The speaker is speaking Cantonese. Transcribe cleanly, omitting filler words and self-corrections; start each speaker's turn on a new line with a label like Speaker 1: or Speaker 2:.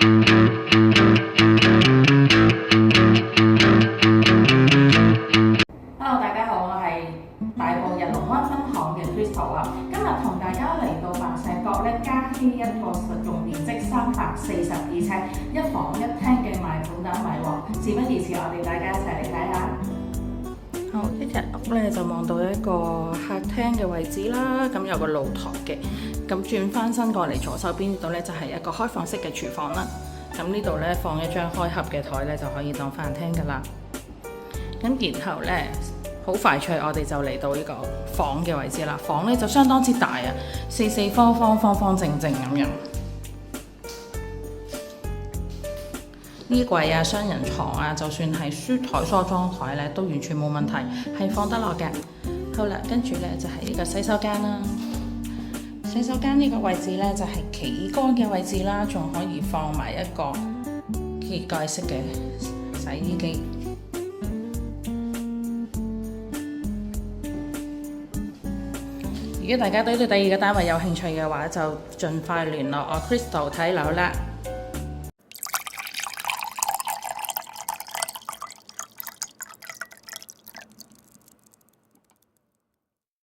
Speaker 1: Hello，大家好，我係大埔日龍灣分行嘅 Crystal 啊。今日同大家嚟到白石角咧，嘉禧一個實用面積342尺一房一廳嘅賣盤單位喎。事不宜遲，我哋大家一齊嚟睇下。好，一入屋咧就望到一個客廳嘅位置啦，咁有個露台嘅，咁轉翻身過嚟左手邊呢度咧就係一個開放式嘅廚房啦。咁呢度咧放一張開合嘅台咧就可以當飯廳噶啦。咁然後咧好快脆，我哋就嚟到呢個房嘅位置啦。房咧就相當之大啊，四四方方、方方正正咁樣。衣櫃啊、雙人床啊，就算係書台、梳妝台咧，都完全冇問題，係放得落嘅。好啦，跟住咧就係呢個洗手間啦。洗手間呢個位置咧就係企缸嘅位置啦，仲可以放埋一個結蓋式嘅洗衣機。如果大家對第二個單位有興趣嘅話，就盡快聯絡我 Crystal 睇樓啦。